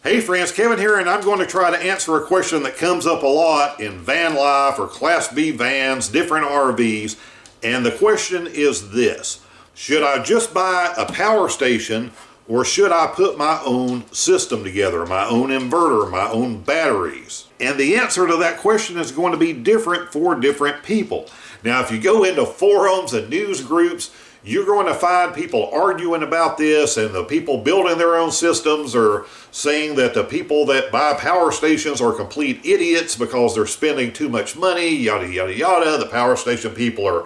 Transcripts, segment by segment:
Hey friends, Kevin here, and I'm going to try to answer a question that comes up a lot in van life or Class B vans, different RVs. And the question is this: should I just buy a power station, or should I put my own system together, my own inverter, my own batteries? And the answer to that question is going to be different for different people. Now, if you go into forums and news groups, you're going to find people arguing about this, and the people building their own systems are saying that the people that buy power stations are complete idiots because they're spending too much money, yada, yada, yada. The power station people are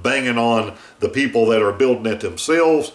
banging on the people that are building it themselves.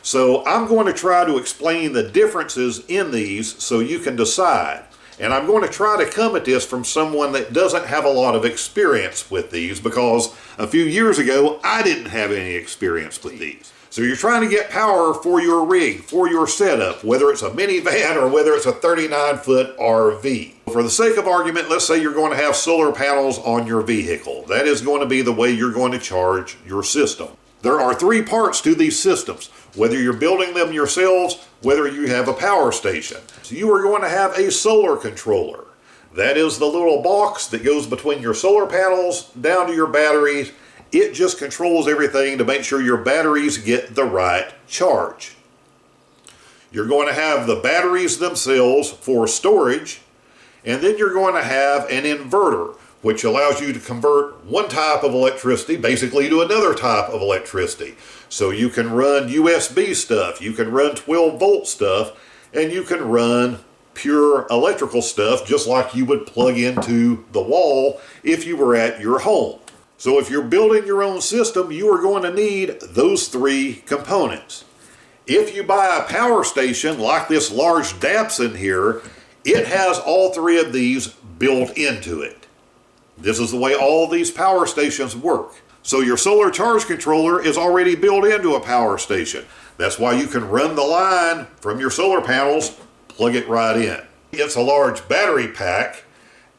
So I'm going to try to explain the differences in these so you can decide. And I'm going to try to come at this from someone that doesn't have a lot of experience with these, because a few years ago, I didn't have any experience with these. So you're trying to get power for your rig, for your setup, whether it's a minivan or whether it's a 39-foot RV. For the sake of argument, let's say you're going to have solar panels on your vehicle. That is going to be the way you're going to charge your system. There are three parts to these systems, whether you're building them yourselves, whether you have a power station. So you are going to have a solar controller. That is the little box that goes between your solar panels down to your batteries. It just controls everything to make sure your batteries get the right charge. You're going to have the batteries themselves for storage, and then you're going to have an inverter, which allows you to convert one type of electricity basically to another type of electricity. So you can run USB stuff, you can run 12-volt stuff, and you can run pure electrical stuff just like you would plug into the wall if you were at your home. So if you're building your own system, you are going to need those three components. If you buy a power station like this large Datsun here, it has all three of these built into it. This is the way all these power stations work. So your solar charge controller is already built into a power station. That's why you can run the line from your solar panels, plug it right in. It's a large battery pack,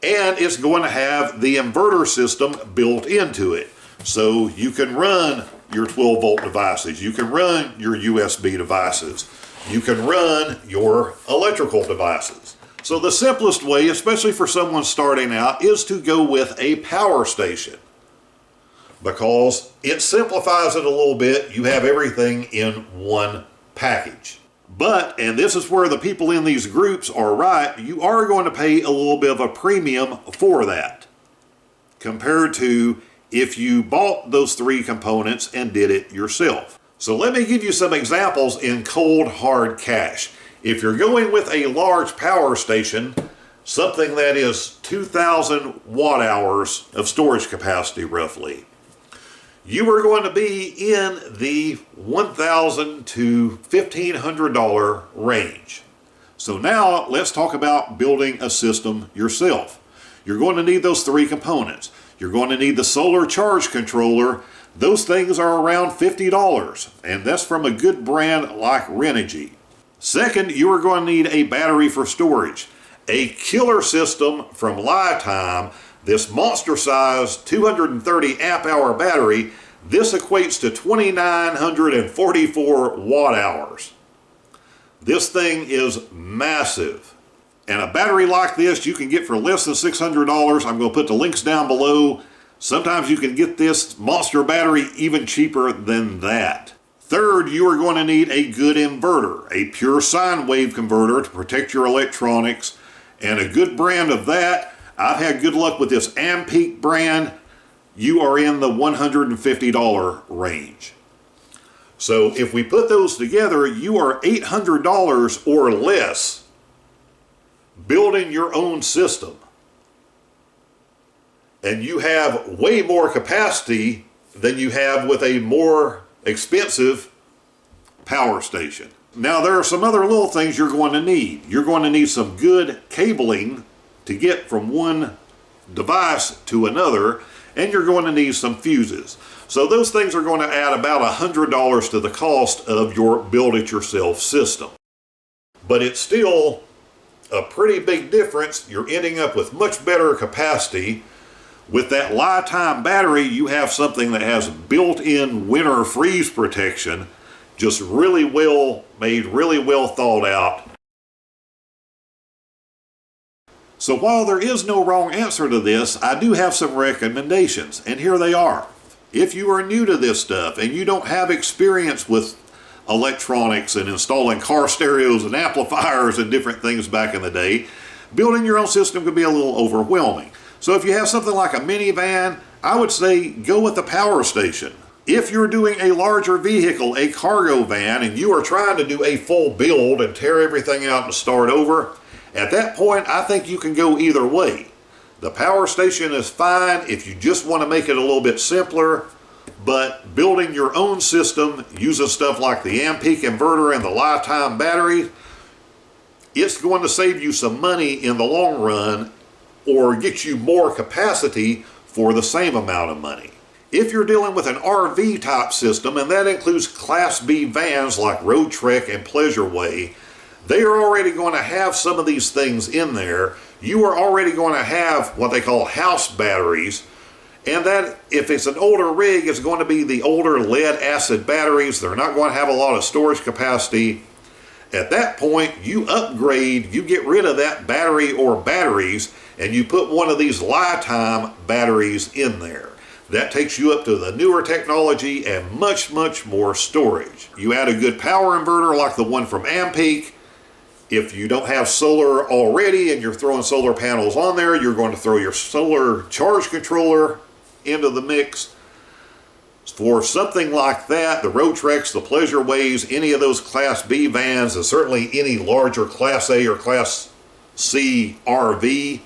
and it's going to have the inverter system built into it. So you can run your 12-volt devices, you can run your USB devices, you can run your electrical devices. So the simplest way, especially for someone starting out, is to go with a power station, because it simplifies it a little bit. You have everything in one package. But, and this is where the people in these groups are right, you are going to pay a little bit of a premium for that, compared to if you bought those three components and did it yourself. So let me give you some examples in cold hard cash. If you're going with a large power station, something that is 2,000 watt hours of storage capacity roughly, you are going to be in the $1,000 to $1,500 range. So now let's talk about building a system yourself. You're going to need those three components. You're going to need the solar charge controller. Those things are around $50, and that's from a good brand like Renogy. Second, you are going to need a battery for storage. A killer system from Lithium, this monster size 230 amp hour battery, this equates to 2,944 watt hours. This thing is massive. And a battery like this you can get for less than $600. I'm going to put the links down below. Sometimes you can get this monster battery even cheaper than that. Third, you are going to need a good inverter, a pure sine wave converter to protect your electronics, and a good brand of that. I've had good luck with this Ampeak brand. You are in the $150 range. So if we put those together, you are $800 or less building your own system. And you have way more capacity than you have with a more expensive power station. Now there are some other little things you're going to need. You're going to need some good cabling to get from one device to another, and you're going to need some fuses. So those things are going to add about $100 to the cost of your build-it-yourself system. But it's still a pretty big difference. You're ending up with much better capacity. With that Lithium battery, you have something that has built-in winter freeze protection, just really well made, really well thought out. So while there is no wrong answer to this, I do have some recommendations, and here they are. If you are new to this stuff and you don't have experience with electronics and installing car stereos and amplifiers and different things back in the day, building your own system can be a little overwhelming. So if you have something like a minivan, I would say go with the power station. If you're doing a larger vehicle, a cargo van, and you are trying to do a full build and tear everything out and start over, at that point I think you can go either way. The power station is fine if you just want to make it a little bit simpler, but building your own system using stuff like the Ampeak inverter and the Lithium battery, it's going to save you some money in the long run or get you more capacity for the same amount of money. If you're dealing with an RV type system, and that includes Class B vans like Road Trek and Pleasureway, they are already going to have some of these things in there. You are already going to have what they call house batteries, and that if it's an older rig, it's going to be the older lead acid batteries. They're not going to have a lot of storage capacity. At that point, you upgrade, you get rid of that battery or batteries, and you put one of these Lithium batteries in there. That takes you up to the newer technology and much, much more storage. You add a good power inverter like the one from Ampeak. If you don't have solar already and you're throwing solar panels on there, you're going to throw your solar charge controller into the mix. For something like that, the Road Treks, the Pleasureways, any of those Class B vans, and certainly any larger Class A or Class C RV,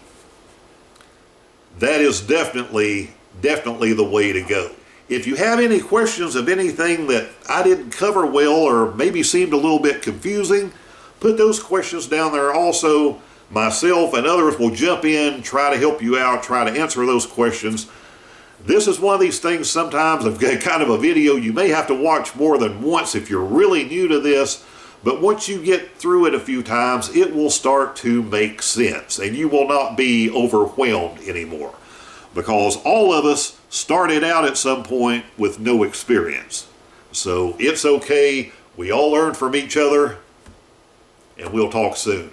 that is definitely the way to go. If you have any questions of anything that I didn't cover well or maybe seemed a little bit confusing, put those questions down there also. Myself and others will jump in, try to help you out, try to answer those questions. This is one of these things sometimes of kind of a video you may have to watch more than once if you're really new to this, but once you get through it a few times, it will start to make sense and you will not be overwhelmed anymore, because all of us started out at some point with no experience. So it's okay. We all learn from each other, and we'll talk soon.